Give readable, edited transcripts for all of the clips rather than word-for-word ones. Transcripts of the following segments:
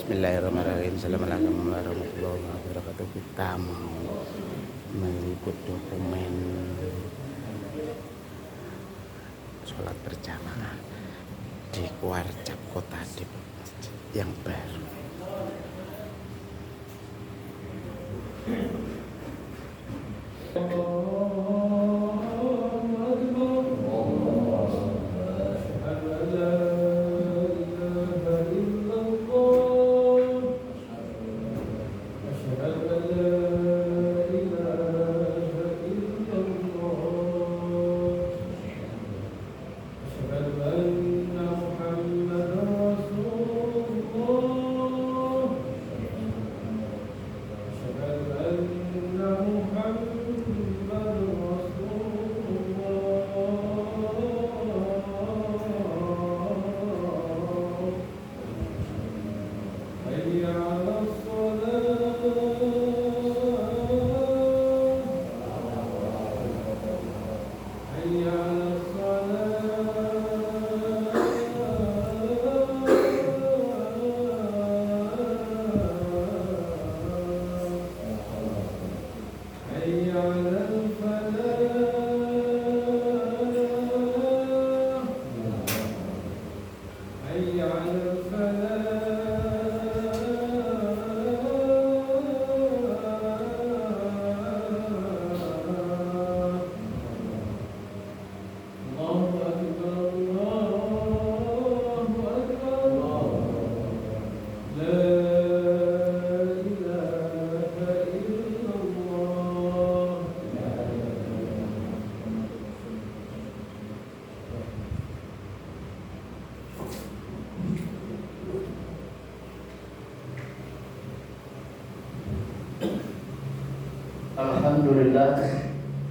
Bismillahirrahmanirrahim. Assalamualaikum warahmatullahi wabarakatuh. Kita mau meliput dokumen sholat berjamaah di Kuarcap Kota Depok yang baru.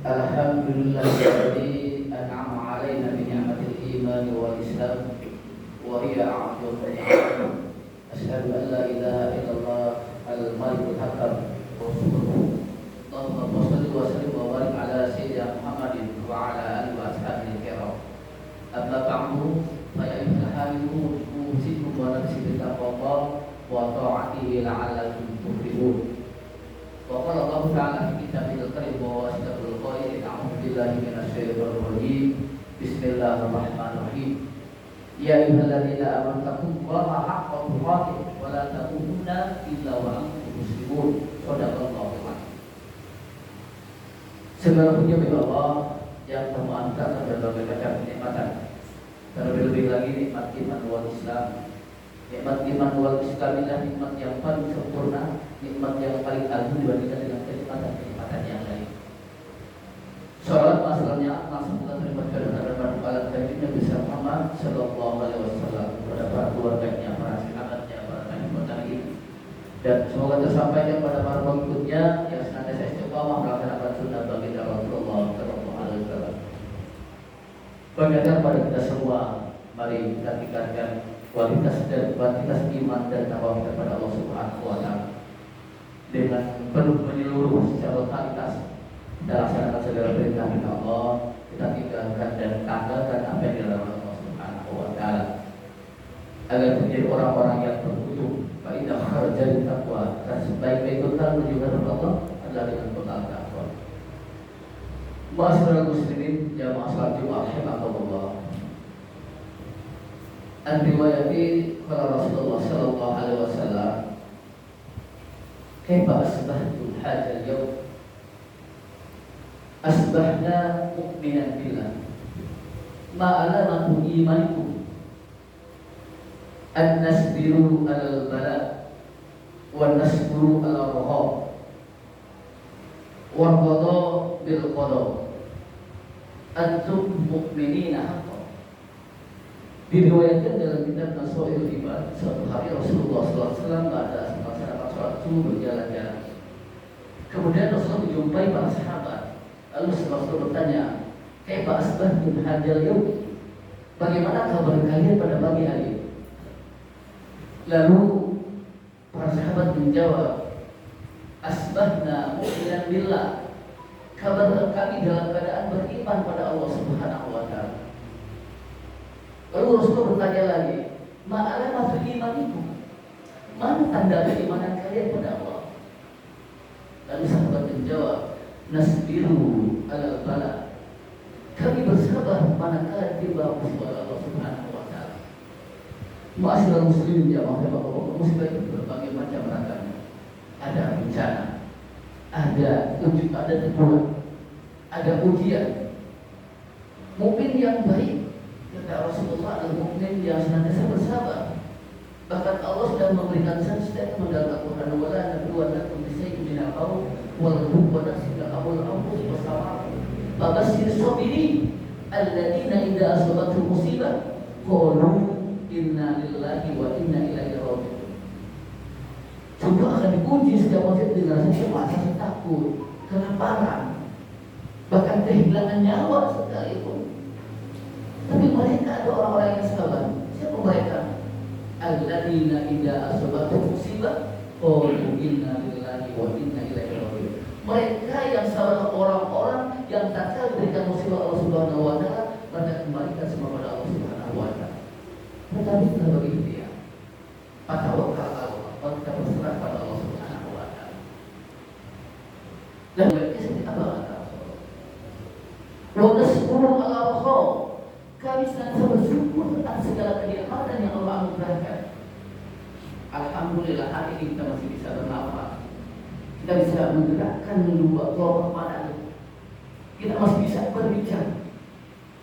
Alhamdulillahilladzi an'ama 'alaina bi ni'matil iman wal islam wa hiya a'dhamu ni'am. Asyhadu an la ilaha illallah al-malikul hakam rasulullah. Allahumma shalli wa sallim wa barik ala sayyidina Muhammadin wa ala alihi wa ashabihi kiram. Amma ba'du fa ya ayyuhal mu'minun wa nafsi bi taqwa wa ta'atihi la'allakum tuflihun. Wa qala Allah ta'ala fi kitabil karim wa asdaqul qailin a'udzu billahi minasyaitonir rajim. Bismillahirrahmanirrahim. Ya ayyuhalladzina amanu taqullaha haqqa tuqatih wa la tamutunna illa wa antum muslimun. Shadaqallahu al-'azim. Segala puji bagi Allah yang termaha dan berbagai macam kenikmatan. Terlebih lagi nikmat iman wal Islam. Nikmat iman wal Islam adalah nikmat yang paling sempurna, nikmat yang paling agung dibandingkan dengan kenikmatan yang lain. Salat masalahnya langsung kita terima kepada para kaum Nabi Muhammad sallallahu alaihi wasallam, kepada para keluarganya, para sahabatnya, para tabi'in, dan semoga tersampaikan pada para pengikutnya yang senantiasa istiqamah melaksanakan sunnah baginda Rasulullah sallallahu alaihi wasallam. Bagaimana pada kita semua, mari kita tingkatkan kualitas dan kuantitas iman dan takwa kepada Allah Subhanahu wa taala dengan penuh menyeluruh secara totalitas. Kita laksanakan segala perintah Allah, kita tinggalkan dan tanggalkan apa yang dilarang Allah Subhanahu wa taala agar menjadi orang-orang yang beruntung. Fa inna khairal taqwa, dan sebaik-baik bekal menuju kepada Allah adalah dengan bekal takwa. Ma'asyiral muslimin jamaah salat Jumat rahimakumullah. An-riwayati qala Rasulullah sallallahu alaihi wasallam, kaifa asbahtum hadzal yawm? Asbahna mu'minan billah ma alamatu imanikum an nasbiru alal bala wa nasbiru alal raha wa qada bil qada antum mu'minina haqqan. Diriwayatkan dalam kitab Nasail Ibad, suatu hari Rasulullah SAW pada melaksanakan sholat subuh berjalan-jalan. Kemudian Rasulullah menjumpai para sahabat. Lalu Rasulullah bertanya, kaifa asbahtum hadzal yawm? Bagaimana kabar kalian pada pagi hari? Lalu para sahabat menjawab, asbahna mu'minan billah. Kabar kami dalam keadaan beriman pada Allah Subhanahu wa taala. Lalu Rasulullah bertanya lagi, ma'alamatu imanikum? Mana tanda keimanan kalian pada Allah? Lalu sahabat menjawab, nasbiru ala bala. Kami bersabar manakala tiba musibah Allah Subhanahu wa taala. Ma'asyiral muslimin jamaah Allah, musibah itu berbagai macam ragamnya. Ada bencana, ada teguran, ada ujian. Mukmin yang baik, kata Rasulullah, adalah mukmin yang senantiasa bersabar. Bahkan Allah sudah memberikan statement dalam Al-Quran, wala nabluwannakum bisyai'in minal khawfi wal ju'i wa naqsin minal amwali wal anfusi was thamarati fabashshir sabirin alladziina idza asabatuhum musibah qalu inna lillahi wa inna ilaihi raji'un. Juga akan dipuji setiap manusia dengan rasa takut, kelaparan, bahkan kehilangan nyawa sekalipun. Tapi mereka ada orang-orang yang sabar. Siapa mereka? Alladzina idza asabatuhum musibah qalu inna lillahi wa inna ilaihi raji'un. Mereka yang sabar, orang-orang yang tak diberikan musibah Allah Subhanahu wa taala, mereka kembalikan semua pada Allah Subhanahu wa taala. Tetapi kita begitu ya. Fatawakal Allah, kita berserah pada Allah Subhanahu wa taala. Dan mereka seperti apa kata Rasulullah? Wa nasburu ala rasul. Kami senantiasa bersyukur atas segala kenikmatan yang Allah anugerahkan. Alhamdulillah hari ini kita masih bisa bernafas. Kita bisa menggerakkan dua kelopak mata. Kita masih bisa berbicara.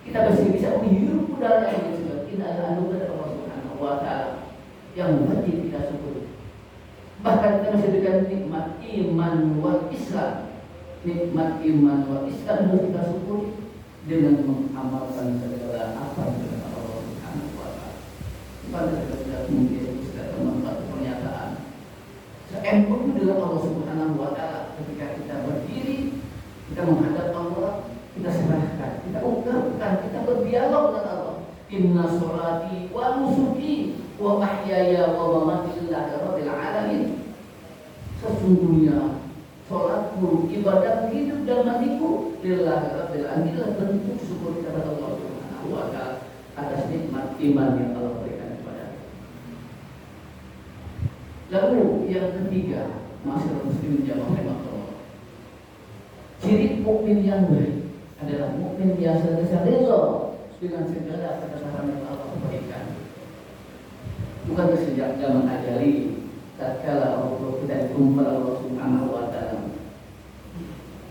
Kita masih bisa menghirup udara yang segar. Ini adalah anugerah Allah Subhanahu wa taala yang wajib kita syukuri. Bahkan kita masih diberikan nikmat iman wal Islam. Nikmat iman wal Islam harus kita syukuri dengan mengamalkan segala apa yang dilakukan Allah Subhanahu wa taala. Pada segala mungkin sudah bermanfaat pernyataan. Seempuk dengan Allah Subhanahu wa taala ketika kita berdiri, kita menghadap Allah, kita serahkan, kita ungkapkan, kita berdialog dengan Allah. Inna sholati wa nusuki wa mahyaya wa mamati lillahi rabbil alamin. Sesungguhnya sholatku, ibadah hidup dan matiku lillahi rabbil alamin, adalah bentuk syukur kepada Allah Subhanahu wa taala atas nikmat iman yang Allah berikan kepada kita. Lalu yang ketiga, masyarakat muslimin jamaah Allah, ciri mukmin yang baik adalah mukmin yang senantiasa rela dengan segala kebenaran yang Allah berikan. Bukan sejak zaman ajali, tatkala Allah kita dikumpul Allah Subhanahu wa taala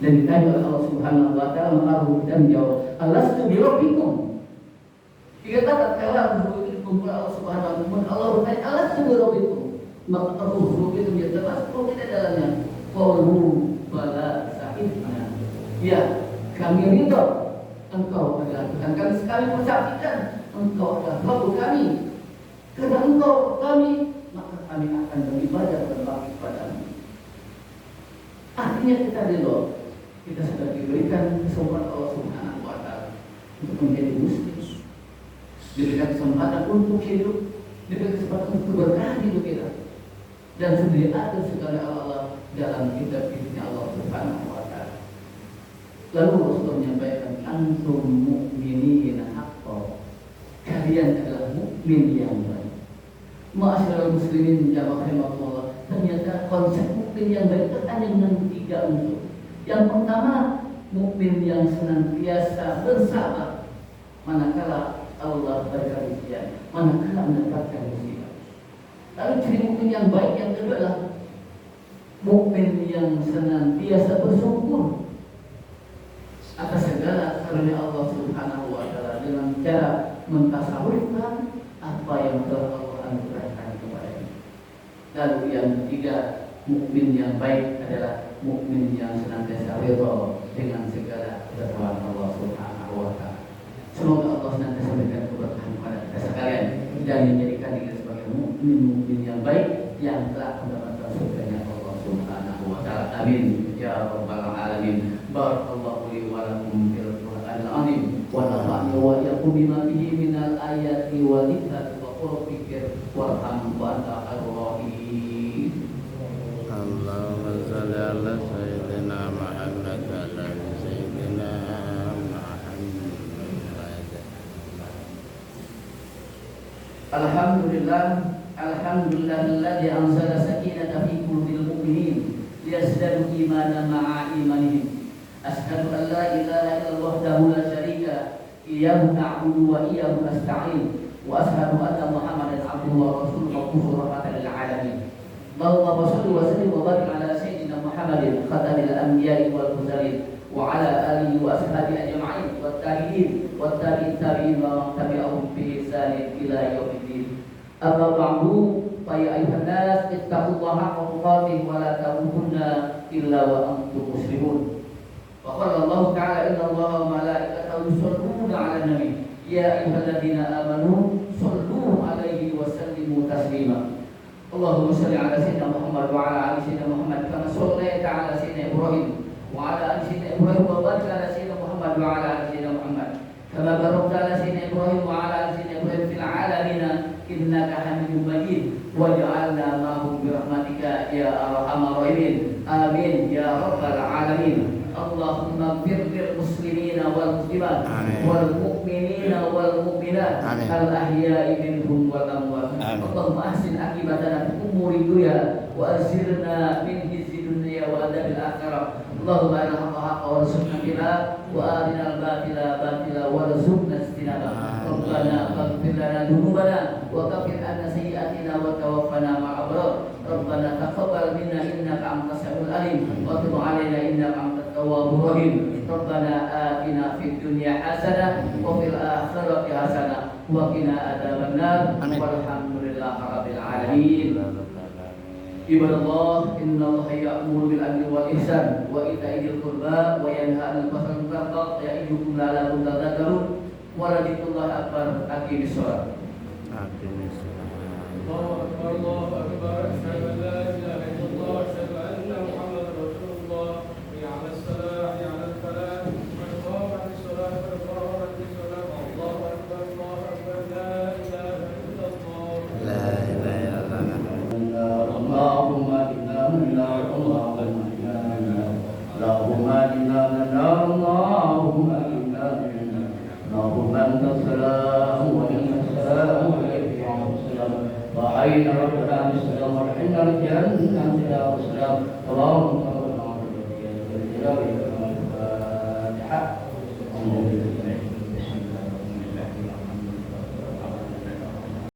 dan ditanya oleh Allah Subhanahu wa taala, maka dan menjawab, alastu bi rabbikum. Jika tatkala ruh itu dikumpul Allah Subhanahu wa taala, Allah bertanya, alastu bi rabbikum. Maka ruh itu menjawab, ruh tidak dalamnya. Qalu bala sahibna. Ya, kami ridha engkau adalah Tuhan kami, sekali mensaksikan engkau adalah Rabb kami. Karena engkau kami, maka kami akan beribadah berbakti kepadamu. Artinya kita ridha, kita sudah diberikan kesempatan Allah Subhanahu wa taala untuk menjadi muslim, diberikan kesempatan untuk hidup, diberikan kesempatan untuk berkah hidup kita, dan sudah diatur segala Allah dalam kitab-kitabnya Allah Subhanahu wa taala. Lalu Rasul menyampaikan, antum mu'minina haqqan. Kalian adalah mukmin yang baik. Ma'asyiral muslimin jamaah rahimakumullah, ternyata konsep mukmin yang baik itu hanya dengan 3 unsur. Yang pertama, mukmin yang senantiasa bersabar manakala Allah berikan ujian, manakala mendapatkan musibah. Lalu ciri mukmin yang baik yang kedua adalah mukmin yang senantiasa bersyukur atas segala karunia Allah Subhanahu wa taala dengan cara mentasawufkan apa yang telah Allah anugerahkan kepadanya. Lalu yang ketiga, mukmin yang baik adalah mukmin yang senantiasa ridha dengan segala ketentuan Allah Subhanahu wa taala. Semoga Allah senantiasa memberikan keberkahan kepada kita sekalian dan menjadikan kita sebagai mukmin yang baik yang telah mendapatkan surganya Allah Subhanahu wa taala. Amin ya rabbal alamin. Barakallahu li wa lakum fil Qur'anil azim wa nafa'ani wa iyyakum bima fihi minal ayati wa dzikri wa qul fikir warham wa anta khairur rahim. Allahumma shalli ala sayyidina Muhammad wa ala sayyidina Muhammad. Alhamdulillah Alhamdulillahilladzi anzala sakinata fi qulubil mu'minin liyazdadu imanan ma'a imanihim. Asyhadu an la ilaha illallah wahdahu la syarika iyyahu na'budu wa iyyahu nasta'in wa asyhadu anna Muhammadan abduhu wa rasuluhu rahmatan lil alamin. Allahumma shalli wa sallim wa barik ala sayyidina Muhammadin khatamil anbiya'i wal mursalin wa ala alihi wa ashabihi ajma'in wat tabi'in wat tabi'in wa man tabi'ahum bi ihsan ila yaumiddin. Amma ba'du, fa ya ayuhan nas ittaqullaha haqqa tuqatih wa la tamutunna illa wa antum muslimun. Wa qala Allah ta'ala inna Allaha wa malaikatahu yusholluna 'alan nabi ya ayyuhalladzina amanu shollu 'alaihi wa sallimu taslima. Allahumma shalli 'ala sayyidina Muhammad wa 'ala ali sayyidina Muhammad kama shallaita 'ala sayyidina Ibrahim wa 'ala ali sayyidina Ibrahim wa barik 'ala sayyidina Muhammad wa 'ala ali sayyidina Muhammad kama barakta 'ala sayyidina Ibrahim wa 'ala ali sayyidina Ibrahim fil 'alamin innaka Hamidum Majid waj'alna ma'hum bi rahmatika ya arhamar rahimin amin ya rabbal alamin. Allahumma ighfir lil muslimina wal muslimat wal mu'minina wal mu'minat al ahya'i minhum wal amwat. Allahumma ahsin akibatana fi umuri dunya wa azirna min khizyi dunya wa adzabil akhirah. Allahumma arina al-haqqa haqqan warzuqna ittiba'ah wa arina al-batila batila warzuqna ijtinabah. Rabbana faghfir lana dhunubana wa kaffir anna sayyi'atina wa tawaffana ma'al abrar. Rabbana taqabbal minna innaka antas samiul alim wa tub 'alaina innaka antat tawwabur rahim. Rabbana atina fid dunya hasanah wa fil akhirati hasanah wa qina adzabannar. Walhamdulillahi rabbil alamin. Ibadallah, innallaha ya'muru bil 'adli wal ihsan wa ita'i dzil qurba wa yanha 'anil fahsya'i wal munkar ya'idukum la'allakum tadhakkarun. Wa raditullahi akbar. Aqimis shalah. Allahu akbar, Allahu akbar, asyhadu an la ilaha illallah, asyhadu anna Muhammadar Rasulullah. Hayya 'alas salah, hayya 'alal falah, qad qamatis salah, qad qamatis salah. Allahu akbar, Allahu akbar, la ilaha illallah. La ilaha illallah. Allahumma inna lillahi Allahumma inna lillahi Allahumma inna lillahi Allahumma inna lillahi Allahumma anta salam wa minka salam wa ilayka salam wa hayna rabbana bis salam wa inna al-jannata ya salam. Allahumma